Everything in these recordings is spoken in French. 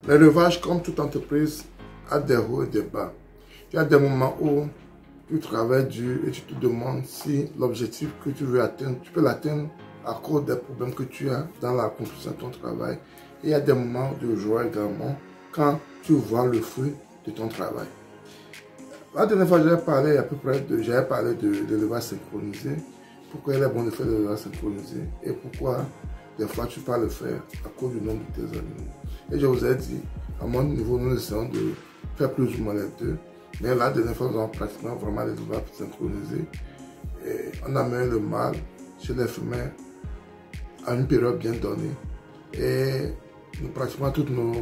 L'élevage, comme toute entreprise, a des hauts et des bas. Il y a des moments où tu travailles dur et tu te demandes si l'objectif que tu veux atteindre, tu peux l'atteindre à cause des problèmes que tu as dans l'accomplissement de ton travail. Et il y a des moments de joie également quand tu vois le fruit de ton travail. La dernière fois, j'avais parlé de l'élevage synchronisé. Pourquoi il est bon de faire l'élevage synchronisé et pourquoi des fois tu ne peux pas le faire à cause du nombre de tes animaux. Et je vous ai dit, à mon niveau, nous essayons de faire plus ou moins les deux. Mais la dernière fois, nous avons pratiquement vraiment l'élevage synchronisé. Et on a mis le mâle chez les femelles à une période bien donnée. Et pratiquement tous nos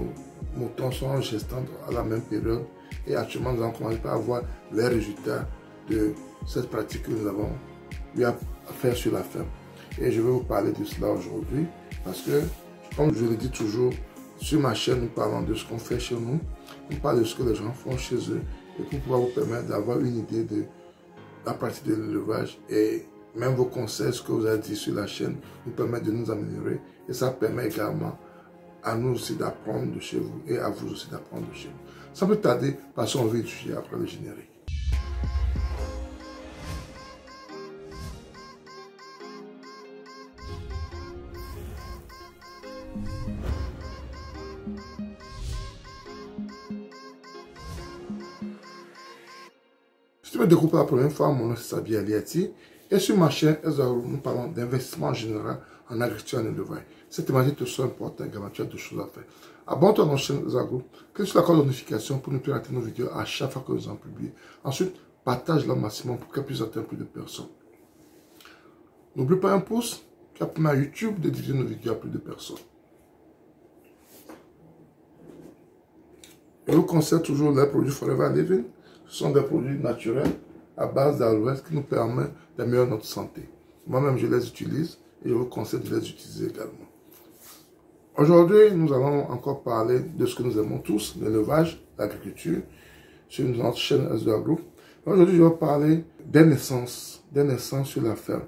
moutons sont en gestation à la même période. Et actuellement, nous avons commencé à avoir les résultats de cette pratique que nous avons eu à faire sur la ferme. Et je vais vous parler de cela aujourd'hui parce que, comme je le dis toujours, sur ma chaîne, nous parlons de ce qu'on fait chez nous, nous parlons de ce que les gens font chez eux et pour pouvoir vous permettre d'avoir une idée de la pratique de l'élevage et même vos conseils, ce que vous avez dit sur la chaîne, nous permettent de nous améliorer et ça permet également à nous aussi d'apprendre de chez vous et à vous aussi d'apprendre de chez vous. Sans plus tarder, passons au vif du sujet après le générique. Si tu me découvres pour la première fois, mon nom c'est Sabi Aliati et sur ma chaîne, nous parlons d'investissement en général en agriculture et en élevage. Cette thématique te sera importante également, tu as deux choses à faire. Abonne-toi à notre chaîne Ezagro, clique sur la cloche de notification pour ne plus rater nos vidéos à chaque fois que nous en publions. Ensuite, partage-la au maximum pour qu'elle puisse atteindre plus de personnes. N'oublie pas un pouce qui permet à YouTube de diffuser nos vidéos à plus de personnes. Je vous conseille toujours les produits Forever Living. Ce sont des produits naturels à base d'aloès qui nous permettent d'améliorer notre santé. Moi-même, je les utilise et je vous conseille de les utiliser également. Aujourd'hui, nous allons encore parler de ce que nous aimons tous, l'élevage, l'agriculture, sur notre chaîne Ezagro. Aujourd'hui, je vais parler des naissances sur la ferme.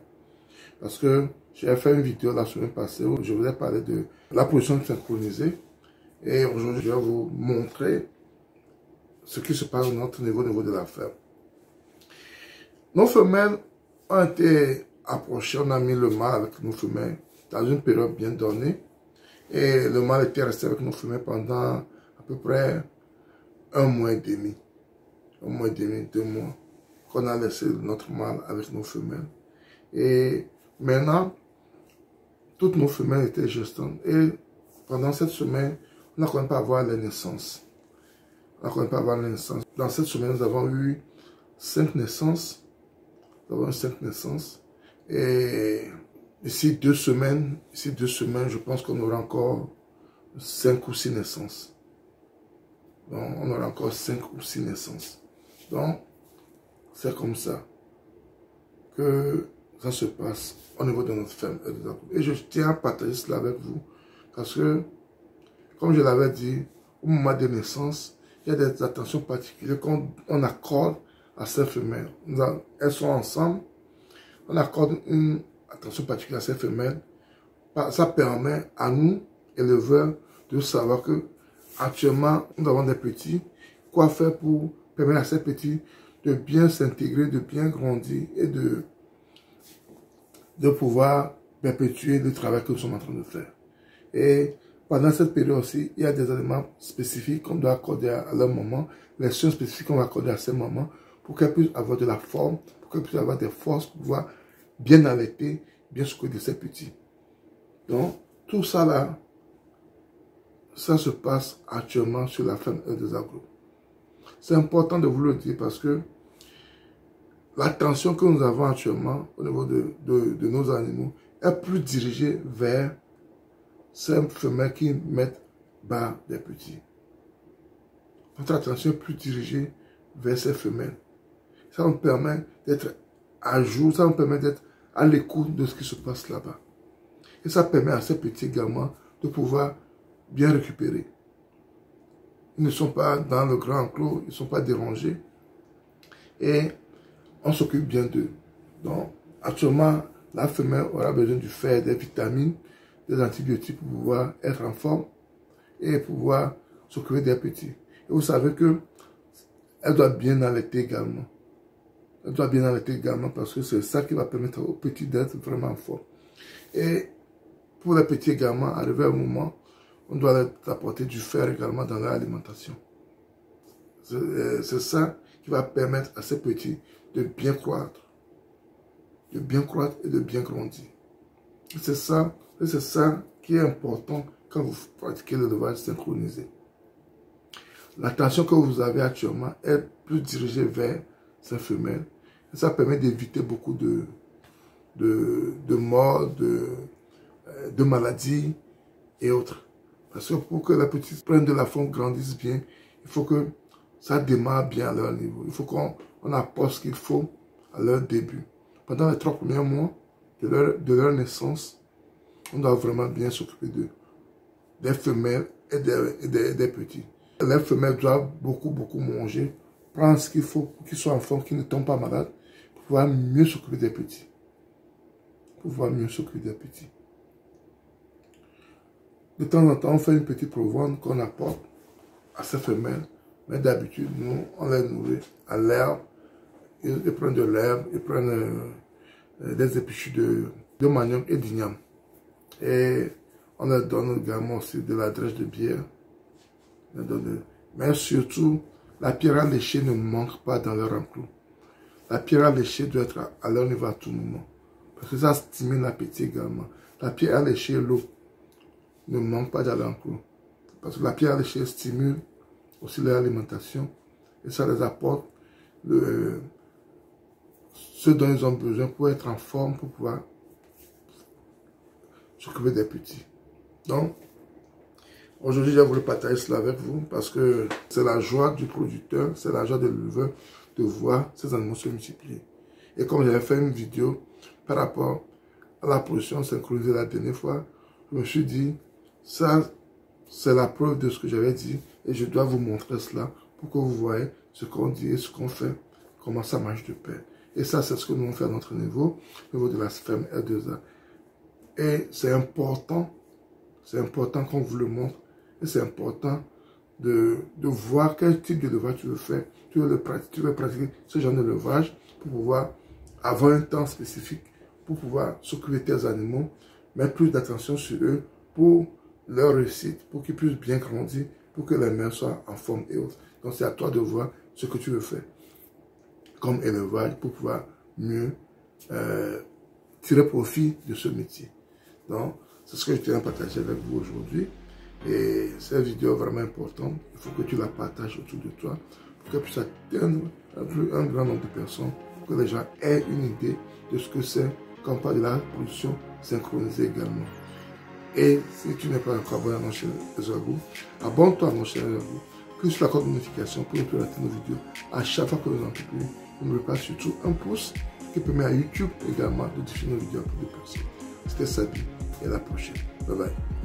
Parce que j'ai fait une vidéo la semaine passée où je voulais parler de la production synchronisée. Et aujourd'hui, je vais vous montrer ce qui se passe au niveau de la ferme. Nos femelles ont été approchées, on a mis le mâle avec nos femelles dans une période bien donnée. Et le mâle était resté avec nos femelles pendant à peu près 1 mois et demi. 1 mois et demi, 2 mois, qu'on a laissé notre mâle avec nos femelles. Et maintenant, toutes nos femelles étaient gestantes. Et pendant cette semaine, on n'a pas avoir les naissances. Dans cette semaine, nous avons eu 5 naissances. Nous avons eu 5 naissances. Et d'ici 2 semaines, je pense qu'on aura encore 5 ou 6 naissances. Donc, on aura encore 5 ou 6 naissances. Donc, c'est comme ça que ça se passe au niveau de notre ferme. Et je tiens à partager cela avec vous. Parce que, comme je l'avais dit, au moment des naissances, il y a des attentions particulières qu'on accorde à ces femelles. Elles sont ensemble. On accorde une attention particulière à ces femelles. Ça permet à nous, éleveurs, de savoir que actuellement, nous avons des petits. Quoi faire pour permettre à ces petits de bien s'intégrer, de bien grandir et de pouvoir perpétuer le travail que nous sommes en train de faire. Et pendant cette période aussi, il y a des éléments spécifiques qu'on doit accorder à leur maman, les soins spécifiques qu'on va accorder à ces mamans pour qu'elles puissent avoir de la forme, pour qu'elles puissent avoir des forces pour pouvoir bien allaiter, bien s'occuper de ces petits. Donc, tout ça là, ça se passe actuellement sur la ferme Ezagro. C'est important de vous le dire parce que l'attention que nous avons actuellement au niveau de nos animaux est plus dirigée vers ces femelles qui mettent bas des petits. Notre attention est plus dirigée vers ces femelles. Ça nous permet d'être à jour, ça nous permet d'être à l'écoute de ce qui se passe là-bas. Et ça permet à ces petits également de pouvoir bien récupérer. Ils ne sont pas dans le grand enclos, ils ne sont pas dérangés. Et on s'occupe bien d'eux. Donc, actuellement, la femelle aura besoin du fer, des vitamines, des antibiotiques pour pouvoir être en forme et pouvoir s'occuper des petits. Et vous savez que elle doit bien allaiter également. Elle doit bien allaiter également parce que c'est ça qui va permettre aux petits d'être vraiment forts. Et pour les petits également, arrivé à un moment, on doit leur apporter du fer également dans leur alimentation. C'est ça qui va permettre à ces petits de bien croître. De bien croître et de bien grandir. C'est ça qui est important quand vous pratiquez l'élevage synchronisé. L'attention que vous avez actuellement est plus dirigée vers ces femelles. Et ça permet d'éviter beaucoup de morts, de maladies et autres. Parce que pour que les petits prennent de la forme, grandissent bien, il faut que ça démarre bien à leur niveau. Il faut qu'on apporte ce qu'il faut à leur début. Pendant les 3 premiers mois de leur naissance, on doit vraiment bien s'occuper des femelles et des petits. Les femelles doivent beaucoup manger, prendre ce qu'il faut pour qu'ils soient en forme, qu'ils ne tombent pas malades, pour pouvoir mieux s'occuper des petits. De temps en temps, on fait une petite provende qu'on apporte à ces femelles, mais d'habitude, nous, on les nourrit à l'herbe. Ils prennent de l'herbe, ils prennent des épluchures de manioc et d'igname. Et on leur donne également aussi de la drèche de bière. Mais surtout, la pierre à lécher ne manque pas dans leur enclos. La pierre à lécher doit être à leur niveau à tout moment. Parce que ça stimule l'appétit également. La pierre à lécher et l'eau ne manquent pas dans l'enclos. Parce que la pierre à lécher stimule aussi leur alimentation. Et ça les apporte ce dont ils ont besoin pour être en forme, pour pouvoir s'occuper des petits. Donc, aujourd'hui, j'ai voulu partager cela avec vous parce que c'est la joie du producteur, c'est la joie de l'éleveur de voir ces animaux se multiplier. Et comme j'avais fait une vidéo par rapport à la production synchronisée la dernière fois, je me suis dit, ça, c'est la preuve de ce que j'avais dit et je dois vous montrer cela pour que vous voyez ce qu'on dit et ce qu'on fait, comment ça marche de pair. Et ça, c'est ce que nous on fait à notre niveau, au niveau de la ferme R2A. Et c'est important qu'on vous le montre. Et c'est important de voir quel type d'élevage tu veux faire. Tu veux pratiquer ce genre d'élevage pour pouvoir avoir un temps spécifique, pour pouvoir s'occuper de tes animaux, mettre plus d'attention sur eux pour leur réussite, pour qu'ils puissent bien grandir, pour que les mères soient en forme et autres. Donc c'est à toi de voir ce que tu veux faire comme élevage pour pouvoir mieux tirer profit de ce métier. Donc, c'est ce que je tiens à partager avec vous aujourd'hui. Et cette vidéo est vraiment importante. Il faut que tu la partages autour de toi pour qu'elle puisse atteindre un grand nombre de personnes, pour que les gens aient une idée de ce que c'est quand on parle de la production synchronisée également. Et si tu n'es pas encore abonné à notre chaîne Ezragou, abonne-toi à notre chaîne Ezragou. Clique sur la cloche de notification pour ne plus rater nos vidéos à chaque fois que nous en publions. N'oubliez pas surtout un pouce qui permet à YouTube également de diffuser nos vidéos à plus de personnes. C'était Sabi et à la prochaine. Bye bye.